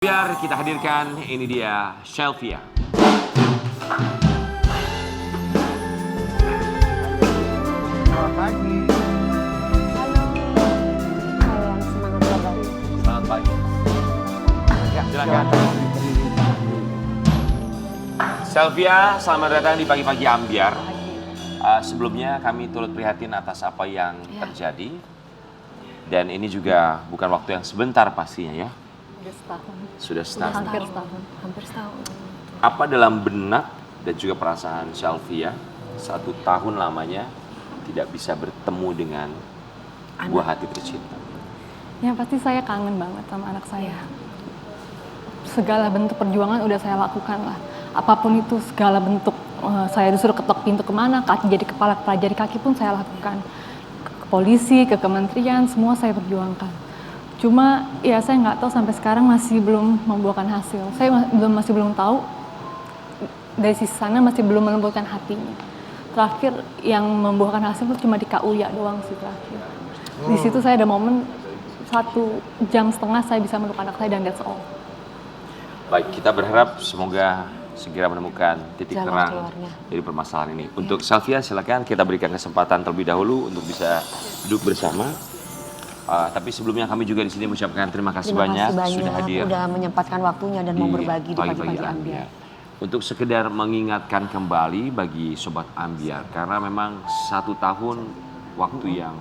Biar kita hadirkan, ini dia Shelvia. Selamat pagi. Halo, sayang, semangat ya Bang. Selamat pagi. Ya, Silakan. Shelvia, selamat datang di pagi-pagi Ambiar. Sebelumnya kami turut prihatin atas apa yang terjadi. Dan ini juga bukan waktu yang sebentar pastinya ya. Udah setahun. Sudah setahun. Hampir setahun. Apa dalam benak dan juga perasaan Shelvia 1 tahun lamanya tidak bisa bertemu dengan buah hati tercinta? Ya pasti saya kangen banget sama anak saya. Segala bentuk perjuangan udah saya lakukan lah. Apapun itu, segala bentuk saya disuruh ketok pintu kemana, kaki jadi kepala jadi kaki pun saya lakukan. Ke polisi, ke kementerian, semua saya perjuangkan. Cuma ya saya nggak tahu sampai sekarang masih belum membuahkan hasil. Saya masih belum tahu dari sisi sana masih belum melembutkan hatinya. Terakhir yang membuahkan hasil itu cuma di KUYA doang sih terakhir. Di situ saya ada momen 1,5 jam saya bisa meluk anak saya dan that's all. Baik, kita berharap semoga segera menemukan titik Jalan terang keluarnya. dari permasalahan ini. Untuk Shelvia, silakan kita berikan kesempatan terlebih dahulu untuk bisa duduk bersama. Tapi sebelumnya kami juga di sini mengucapkan terima kasih banyak sudah hadir Udah menyempatkan waktunya dan mau berbagi di pagi-pagi Ambiar. Untuk sekedar mengingatkan kembali bagi Sobat Ambiar, karena memang 1 tahun waktu yang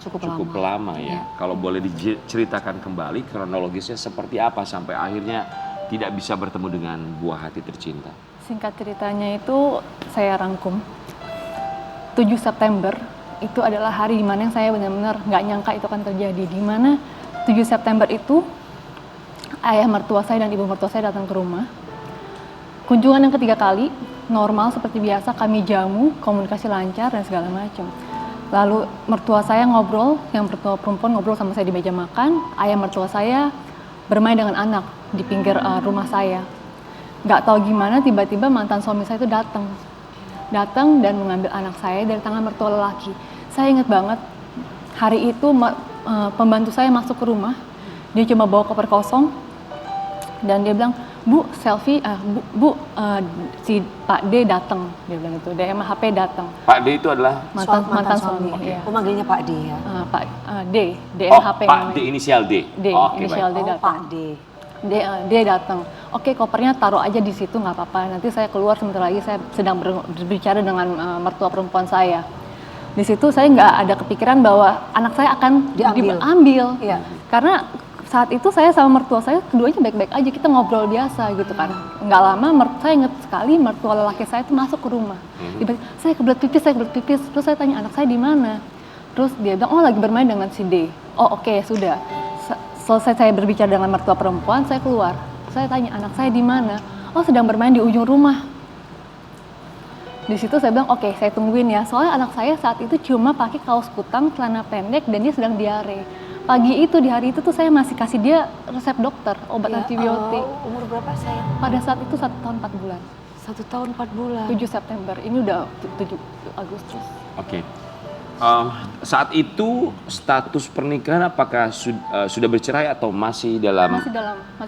cukup lama ya. Kalau boleh diceritakan kembali kronologisnya seperti apa sampai akhirnya tidak bisa bertemu dengan buah hati tercinta. Singkat ceritanya itu saya rangkum. 7 September itu adalah hari dimana yang saya benar-benar nggak nyangka itu akan terjadi. Dimana 7 September itu ayah mertua saya dan ibu mertua saya datang ke rumah. Kunjungan yang ketiga kali, normal seperti biasa, kami jamu, komunikasi lancar dan segala macam. Lalu mertua saya ngobrol, yang mertua perempuan ngobrol sama saya di meja makan, ayah mertua saya bermain dengan anak di pinggir rumah saya. Nggak tahu gimana tiba-tiba mantan suami saya itu datang dan mengambil anak saya dari tangan mertua lelaki. Saya ingat banget hari itu pembantu saya masuk ke rumah, dia cuma bawa koper kosong dan dia bilang, Bu, si Pak D datang, dia bilang itu, DM HP datang. Pak D itu adalah Mantan suami. Okay. Iya. Oh, manggilnya Pak D ya? Pak D, DM HP. Pak D, inisial D. D, Oke, inisial baik. D Oh, datang. Pak D. Dia datang. Oke, kopernya taruh aja di situ, nggak apa-apa. Nanti saya keluar sebentar lagi, saya sedang berbicara dengan mertua perempuan saya. Di situ saya nggak ada kepikiran bahwa anak saya akan diambil. Iya. Karena saat itu saya sama mertua saya keduanya baik-baik aja, kita ngobrol biasa gitu kan. Nggak lama, saya ingat sekali mertua lelaki saya itu masuk ke rumah. Tiba-tiba, saya kebelet pipis. Terus saya tanya anak saya di mana. Terus dia bilang, oh lagi bermain dengan si D. Oh oke, sudah. Selesai saya berbicara dengan mertua perempuan, saya keluar. Saya tanya, anak saya di mana? Oh, sedang bermain di ujung rumah. Di situ saya bilang, oke, saya tungguin ya. Soalnya anak saya saat itu cuma pakai kaos kutang, celana pendek, dan dia sedang diare. Pagi itu, di hari itu tuh saya masih kasih dia resep dokter, obat antibiotik. Umur berapa saya? Pada saat itu 1 tahun 4 bulan. 1 tahun 4 bulan. 7 September, ini udah 7 Agustus. Oke. Saat itu status pernikahan apakah sudah bercerai atau masih dalam Masih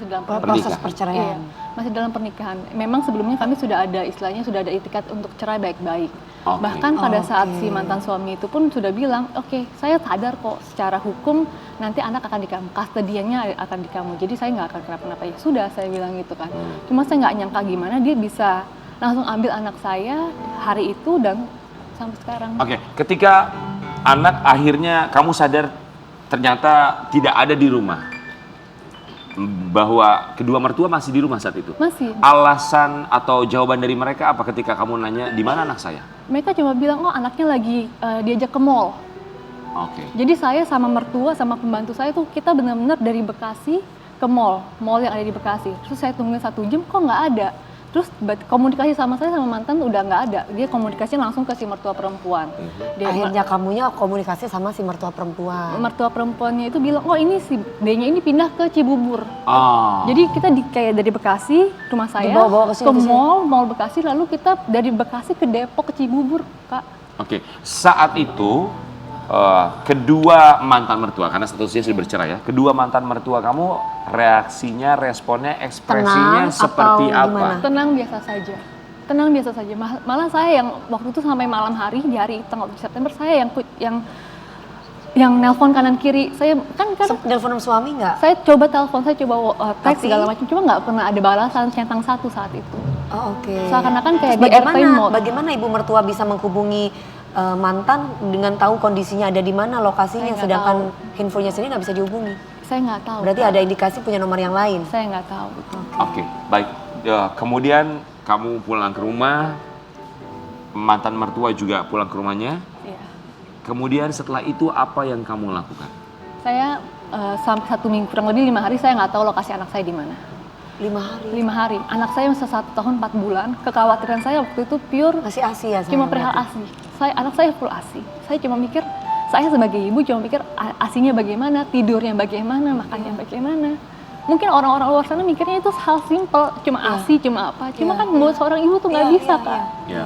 dalam Proses Iya, perceraian. masih dalam pernikahan. Memang sebelumnya kami sudah ada istilahnya sudah ada itikat untuk cerai baik-baik. Oke. Bahkan pada saat si mantan suami itu pun sudah bilang, oke, saya sadar kok secara hukum nanti anak akan di kamu, kastediannya akan di kamu. Jadi saya nggak akan kenapa-napa. Ya sudah, saya bilang gitu kan. Cuma saya nggak nyangka gimana dia bisa langsung ambil anak saya hari itu dan sampai sekarang. Oke, ketika anak akhirnya kamu sadar ternyata tidak ada di rumah, bahwa kedua mertua masih di rumah saat itu. Masih. Alasan atau jawaban dari mereka apa ketika kamu nanya di mana anak saya? Mereka cuma bilang, oh anaknya lagi diajak ke mall. Oke. Jadi saya sama mertua sama pembantu saya tuh kita benar-benar dari Bekasi ke mall yang ada di Bekasi. Terus saya tungguin 1 jam kok nggak ada. Terus komunikasi sama saya sama mantan udah nggak ada. Dia komunikasi langsung ke si mertua perempuan. Akhirnya kamunya komunikasi sama si mertua perempuan. Mertua perempuannya itu bilang, oh ini si D-nya ini pindah ke Cibubur. Ah. Jadi kita kayak dari Bekasi rumah saya Dibawa-bawa ke sini, ke ke sini. mall Bekasi, lalu kita dari Bekasi ke Depok ke Cibubur, Kak. Oke, saat itu kedua mantan mertua, karena statusnya sudah bercerai ya. Kedua mantan mertua kamu reaksinya, responnya, ekspresinya Tenang seperti atau apa? gimana? Tenang biasa saja. Tenang biasa saja. Malah saya yang waktu itu sampai malam hari di hari tanggal 7 September saya yang nelpon kanan kiri. Saya kan Telepon suami nggak? saya coba telepon, saya coba teks Tapi- segala macam, cuma nggak pernah ada balasan centang satu saat itu. Oh, oke. Seakan-akan kayak Terus di airplane mode. bagaimana ibu mertua bisa menghubungi mantan dengan tahu kondisinya ada di mana lokasinya, Saya nggak sedangkan handphonenya sendiri nggak bisa dihubungi. Saya nggak tahu. Berarti Kak. ada indikasi punya nomor yang lain. Saya nggak tahu. Oke, baik. Kemudian kamu pulang ke rumah, mantan mertua juga pulang ke rumahnya. Iya. Kemudian setelah itu apa yang kamu lakukan? Saya sampai 1 minggu, kurang lebih 5 hari saya nggak tahu lokasi anak saya di mana. 5 hari. 5 hari. Anak saya masih 1 tahun 4 bulan. Kekhawatiran saya waktu itu pure Masih ASI ya? cuma sayang, perihal berarti? ASI. Anak saya full ASI. Saya cuma mikir, saya sebagai ibu cuma mikir ASInya bagaimana, tidurnya bagaimana, makannya bagaimana. Mungkin orang-orang luar sana mikirnya itu hal simpel, cuma ASI, cuma apa. Cuma kan buat seorang ibu tuh nggak bisa, Kak. Ya.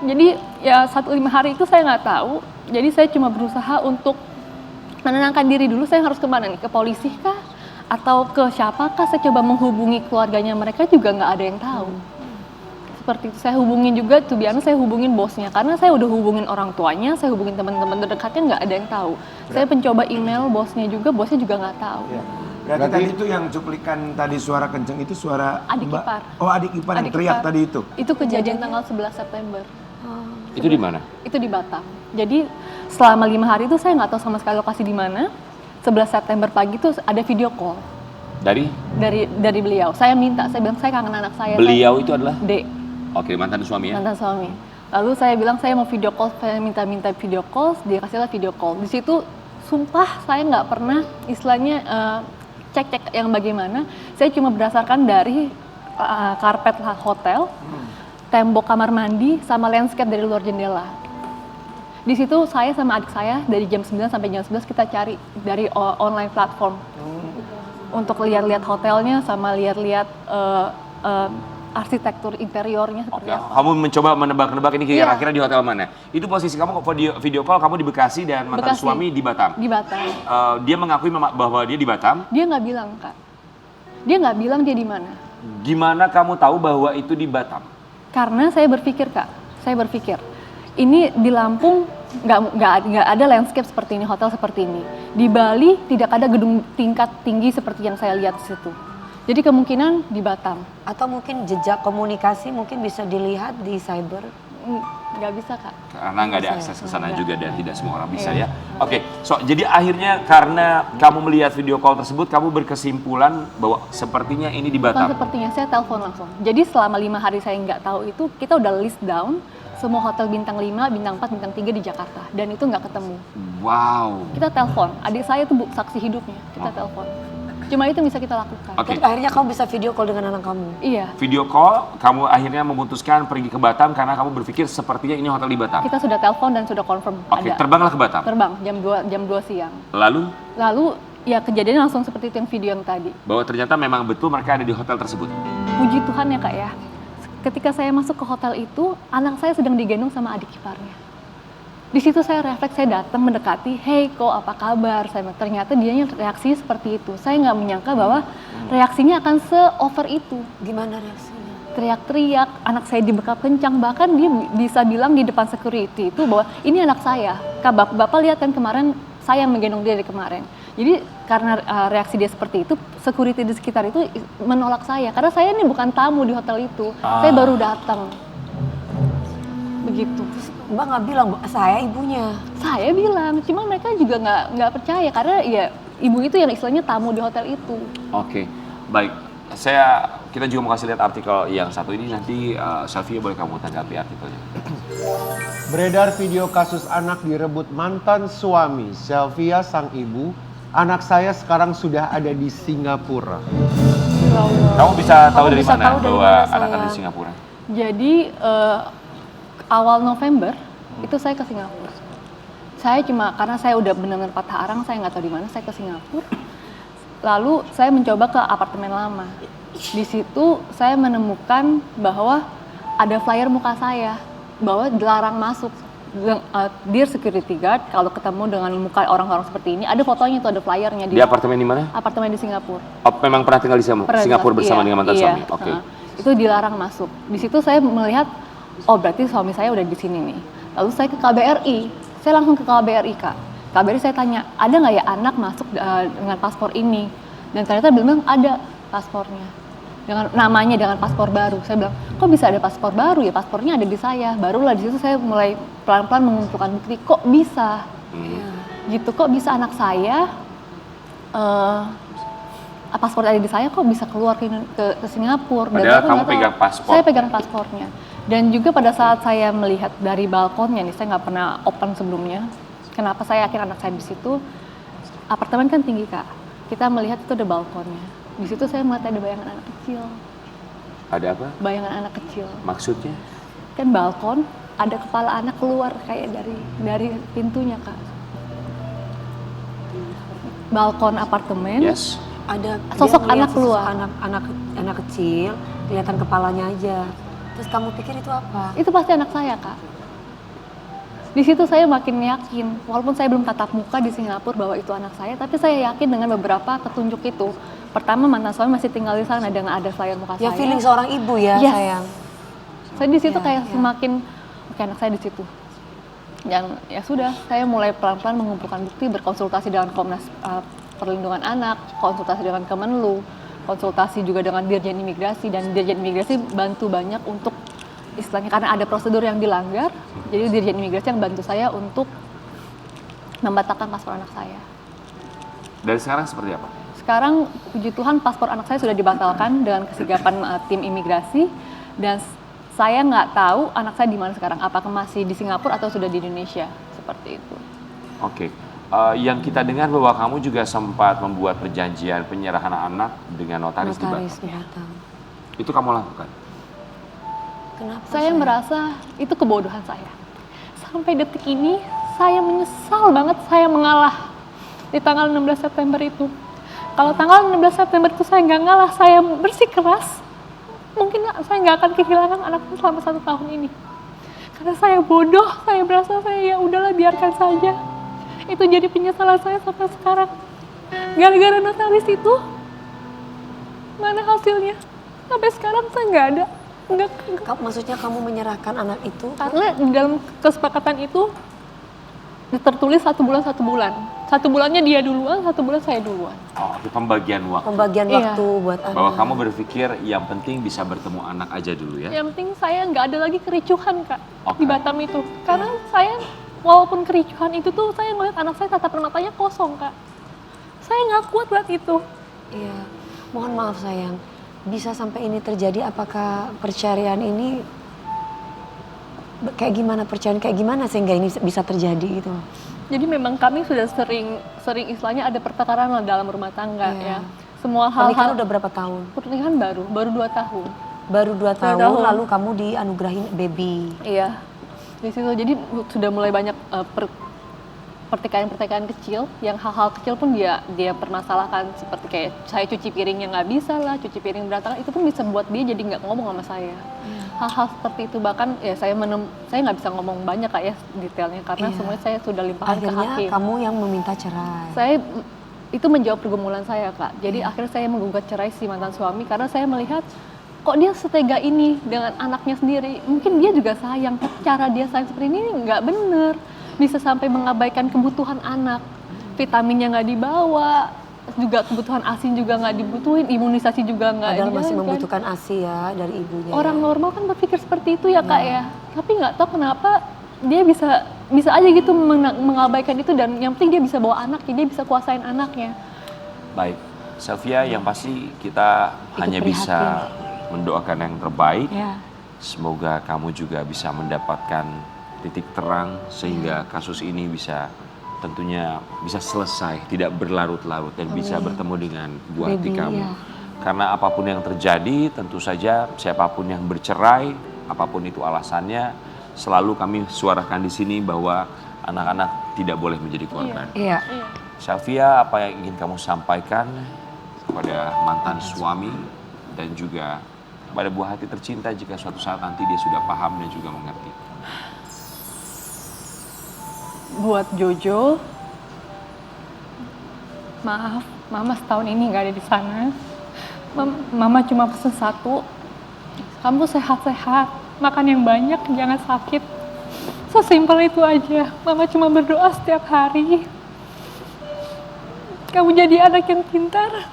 Jadi ya 5 hari itu saya nggak tahu. Jadi saya cuma berusaha untuk menenangkan diri dulu. Saya harus kemana nih? Ke polisi kah? Atau ke siapakah? Saya coba menghubungi keluarganya, mereka juga nggak ada yang tahu. Seperti itu, saya hubungin juga, tuh biasanya saya hubungin bosnya. Karena saya udah hubungin orang tuanya, saya hubungin teman-teman terdekatnya, nggak ada yang tahu. Saya mencoba email bosnya juga nggak tahu. Ya. Berarti tadi itu yang cuplikan tadi suara kenceng itu suara Adik Mbak- ipar. Oh, adik ipar yang Adik teriak ipar. tadi itu. Itu kejadian tanggal 11 September. Itu di mana? Itu di Batam. Jadi selama 5 hari itu saya nggak tahu sama sekali lokasi di mana. 11 September pagi itu ada video call Dari dari beliau. Saya minta, saya bilang saya kangen anak saya. beliau itu adalah? D, Oke, mantan suami ya? mantan suami. Lalu saya bilang saya mau video call, saya minta video call, dia kasihlah video call. Di situ sumpah saya nggak pernah istilahnya cek yang bagaimana. Saya cuma berdasarkan dari karpet hotel, tembok kamar mandi, sama landscape dari luar jendela. Di situ saya sama adik saya dari jam 9 sampai jam 11 kita cari dari online platform untuk lihat-lihat hotelnya sama lihat-lihat arsitektur interiornya Oke, seperti apa. kamu mencoba menebak-nebak ini Iya. kira-kira di hotel mana? Itu posisi kamu video call kamu di Bekasi dan mantan Bekasi. suami di Batam. Di Batam. Dia mengakui bahwa dia di Batam. Dia nggak bilang, Kak. Dia nggak bilang dia di mana. Gimana kamu tahu bahwa itu di Batam? Karena saya berpikir, Kak. Saya berpikir ini di Lampung nggak ada landscape seperti ini, hotel seperti ini. Di Bali tidak ada gedung tingkat tinggi seperti yang saya lihat di situ. Jadi kemungkinan di Batam. Atau mungkin jejak komunikasi mungkin bisa dilihat di cyber. Nggak bisa, Kak. Karena nggak ada akses ke sana juga dan tidak semua orang bisa Iya. ya. Oke, jadi akhirnya karena kamu melihat video call tersebut, kamu berkesimpulan bahwa sepertinya ini di Bukan Batam. sepertinya, saya telepon langsung. Jadi selama 5 hari saya nggak tahu itu, kita udah list down semua hotel bintang 5, bintang 4, bintang 3 di Jakarta. Dan itu nggak ketemu. Wow. Kita telepon, adik saya itu saksi hidupnya, kita telepon. Cuma itu bisa kita lakukan. Oke. Terus akhirnya kamu bisa video call dengan anak kamu. Iya, Video call, kamu akhirnya memutuskan pergi ke Batam karena kamu berpikir sepertinya ini hotel di Batam. kita sudah telepon dan sudah confirm Oke, ada. terbanglah ke Batam. Terbang jam 2 siang. Lalu Lalu ya kejadian langsung seperti itu yang video yang tadi. bahwa ternyata memang betul mereka ada di hotel tersebut. Puji Tuhan ya, Kak ya. Ketika saya masuk ke hotel itu, anak saya sedang digendong sama adik iparnya. Di situ saya refleks, saya datang mendekati, hey kok apa kabar? Ternyata dianya reaksinya seperti itu. Saya nggak menyangka bahwa reaksinya akan se-over itu. Gimana reaksinya? Teriak-teriak, anak saya dibekap kencang, bahkan dia bisa bilang di depan security itu bahwa ini anak saya. Bapak lihat kan kemarin saya yang menggendong dia dari kemarin. Jadi karena reaksi dia seperti itu, security di sekitar itu menolak saya. Karena saya ini bukan tamu di hotel itu, saya baru datang. Begitu. Mbak nggak bilang, saya ibunya. Saya bilang, cuma mereka juga nggak percaya karena ya ibu itu yang istilahnya tamu di hotel itu. Oke, baik. Kita juga mau kasih lihat artikel yang satu ini, nanti Sylvia boleh kamu tanggapi artikelnya. Beredar video kasus anak direbut mantan suami. Sylvia sang ibu, anak saya sekarang sudah ada di Singapura. Kamu bisa tahu Kamu dari bisa mana tahu dari bahwa mana, anak ada di sayang? Singapura? Jadi awal November itu saya ke Singapura. Saya cuma karena saya udah benar-benar patah arang, saya nggak tahu di mana, saya ke Singapura. Lalu saya mencoba ke apartemen lama. Di situ saya menemukan bahwa ada flyer muka saya bahwa dilarang masuk Dear security guard, kalau ketemu dengan muka orang-orang seperti ini, ada fotonya itu, ada flyernya Di apartemen di mana? apartemen di Singapura. Oh, memang pernah tinggal di Singapura bersama Iya, dengan mantan iya. suami. Oke. Itu dilarang masuk. Di situ saya melihat, oh berarti suami saya udah di sini nih. Lalu saya ke KBRI, saya langsung ke KBRI Kak. KBRI saya tanya, ada nggak ya anak masuk dengan paspor ini? Dan ternyata bilang ada paspornya. Dengan namanya, dengan paspor baru. Saya bilang, kok bisa ada paspor baru ya? Paspornya ada di saya. Barulah di situ saya mulai pelan-pelan mengumpulkan bukti. Kok bisa? Gitu, kok bisa anak saya paspor ada di saya, kok bisa keluar ke Singapura? Padahal aku kamu nggak tahu. pegang paspor. Saya pegang paspornya. Dan juga pada saat saya melihat dari balkonnya nih, saya nggak pernah open sebelumnya. Kenapa saya yakin anak saya di situ? Apartemen kan tinggi Kak. Kita melihat itu ada balkonnya. Di situ saya melihat ada bayangan anak kecil. Ada apa? Bayangan anak kecil. Maksudnya? Kan balkon, ada kepala anak keluar kayak dari pintunya Kak. Balkon apartemen. Yes. Ada Sosok dia ngeliat anak keluar. anak kecil, kelihatan kepalanya aja. Terus kamu pikir itu apa? Itu pasti anak saya Kak. Di situ saya makin yakin, walaupun saya belum tatap muka di Singapura bahwa itu anak saya, tapi saya yakin dengan beberapa petunjuk itu. Pertama, mantan suami masih tinggal di sana dengan ada flyer muka Ya saya. feeling seorang ibu ya Yes. sayang. Saya di situ Ya, kayak ya. semakin, oke anak saya di situ. Dan ya sudah, saya mulai pelan-pelan mengumpulkan bukti, berkonsultasi dengan Komnas Perlindungan Anak, konsultasi dengan Kemenlu, konsultasi juga dengan Dirjen Imigrasi, dan Dirjen Imigrasi bantu banyak untuk istilahnya karena ada prosedur yang dilanggar, jadi Dirjen Imigrasi yang bantu saya untuk membatalkan paspor anak saya. Dan sekarang seperti apa? Sekarang puji Tuhan paspor anak saya sudah dibatalkan dengan kesigapan tim imigrasi, dan saya nggak tahu anak saya di mana sekarang, apakah masih di Singapura atau sudah di Indonesia, seperti itu. Oke. Yang kita dengar bahwa kamu juga sempat membuat perjanjian penyerahan anak dengan notaris di Batam. Di Batam. Itu kamu lakukan? Kenapa? Saya merasa itu kebodohan saya. Sampai detik ini saya menyesal banget saya mengalah di tanggal 16 September itu. Kalau tanggal 16 September itu saya nggak ngalah, saya bersikeras, mungkin saya nggak akan kehilangan anaknya selama 1 tahun ini. Karena saya bodoh, saya merasa saya ya udahlah biarkan saja. Itu jadi penyesalan saya sampai sekarang. Gara-gara notaris itu, mana hasilnya? Sampai sekarang saya nggak ada. Enggak. Maksudnya kamu menyerahkan anak itu? Karena di dalam kesepakatan itu tertulis 1 bulan 1 bulan. 1 bulannya dia duluan, 1 bulan saya duluan. Oh, itu pembagian waktu. Pembagian Iya. waktu buat anak. Bahwa kamu berpikir yang penting bisa bertemu anak aja dulu ya? Yang penting saya nggak ada lagi kericuhan Kak Oke. di Batam itu. Karena saya walaupun kericuhan itu tuh saya ngeliat anak saya tatapan matanya kosong Kak. Saya nggak kuat lihat itu. Iya. Mohon maaf sayang. Bisa sampai ini terjadi, apakah perceraian ini kayak gimana sehingga ini bisa terjadi gitu? Jadi memang kami sudah sering istilahnya ada pertengkaran dalam rumah tangga Iya. ya. Semua Pernikahan hal-hal udah berapa tahun? pernikahan baru 2 tahun. Baru 2 tahun, tahun. lalu kamu dianugerahin baby. Iya, di situ jadi sudah mulai banyak pertikaian kecil, yang hal-hal kecil pun dia permasalahkan, seperti kayak saya cuci piringnya nggak bisa lah, cuci piring berantakan, itu pun bisa buat dia jadi nggak ngomong sama saya. Hal-hal seperti itu, bahkan ya saya nggak bisa ngomong banyak Kak ya detailnya, karena Iya. semuanya saya sudah limpahkan ke Akhirnya hakim. kamu yang meminta cerai. Saya itu menjawab pergumulan saya Kak. Jadi akhirnya saya menggugat cerai si mantan suami karena saya melihat kok dia setega ini dengan anaknya sendiri. Mungkin dia juga sayang, tapi cara dia sayang seperti ini nggak bener. Bisa sampai mengabaikan kebutuhan anak, vitaminnya nggak dibawa, juga kebutuhan ASI juga nggak dibutuhin, imunisasi juga nggak Padahal masih dijalankan. membutuhkan ASI ya dari ibunya. Orang ya. normal kan berpikir seperti itu ya Kak ya. Tapi nggak tahu kenapa dia bisa aja gitu mengabaikan itu, dan yang penting dia bisa bawa anaknya, dia bisa kuasain anaknya. Baik, Sylvia, yang pasti kita Ikut hanya prihatin. bisa mendoakan yang terbaik. Ya. Semoga kamu juga bisa mendapatkan titik terang sehingga kasus ini bisa tentunya bisa selesai, tidak berlarut-larut, dan bisa bertemu dengan buah hati Baby, kamu. ya. Karena apapun yang terjadi, tentu saja siapapun yang bercerai, apapun itu alasannya, selalu kami suarakan di sini bahwa anak-anak tidak boleh menjadi korban. Iya. Iya. Sylvia, apa yang ingin kamu sampaikan kepada mantan suami dan juga kepada buah hati tercinta jika suatu saat nanti dia sudah paham dan juga mengerti? buat Jojo, maaf, Mama setahun ini nggak ada di sana. Mama cuma pesen satu, kamu sehat-sehat, makan yang banyak, jangan sakit. Sesimpel itu aja. Mama cuma berdoa setiap hari. Kamu jadi anak yang pintar,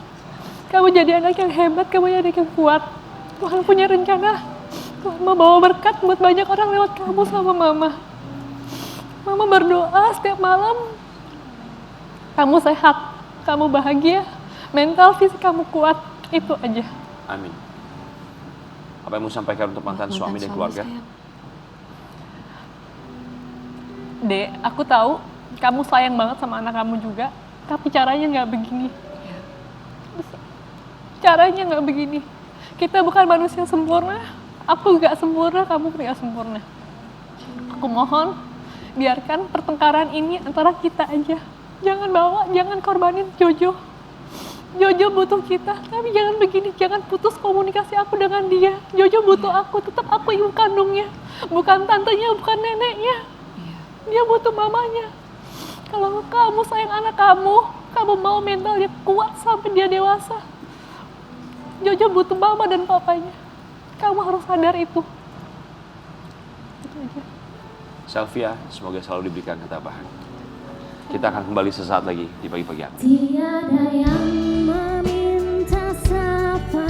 kamu jadi anak yang hebat, kamu jadi anak yang kuat. Tuhan punya rencana. Tuhan mau bawa berkat buat banyak orang lewat kamu sama Mama. Mama berdoa setiap malam. Kamu sehat, kamu bahagia, mental, fisik kamu kuat. Itu aja. Amin. Apa yang mau sampaikan untuk mantan suami dan keluarga? Dek, aku tahu kamu sayang banget sama anak kamu juga, tapi caranya nggak begini. Caranya nggak begini. Kita bukan manusia sempurna. Aku nggak sempurna, kamu nggak sempurna. Aku mohon, biarkan pertengkaran ini antara kita aja. Jangan korbanin Jojo. Jojo butuh kita, tapi jangan begini, jangan putus komunikasi aku dengan dia. Jojo butuh aku, tetap aku ibu kandungnya, bukan tantenya, bukan neneknya. Dia butuh mamanya. Kalau kamu sayang anak kamu mau mentalnya kuat sampai dia dewasa. Jojo butuh mama dan papanya. Kamu harus sadar itu. Itu aja. Sylvia, semoga selalu diberikan ketabahan. Kita akan kembali sesaat lagi di pagi-pagi hari. Tiada yang meminta siapa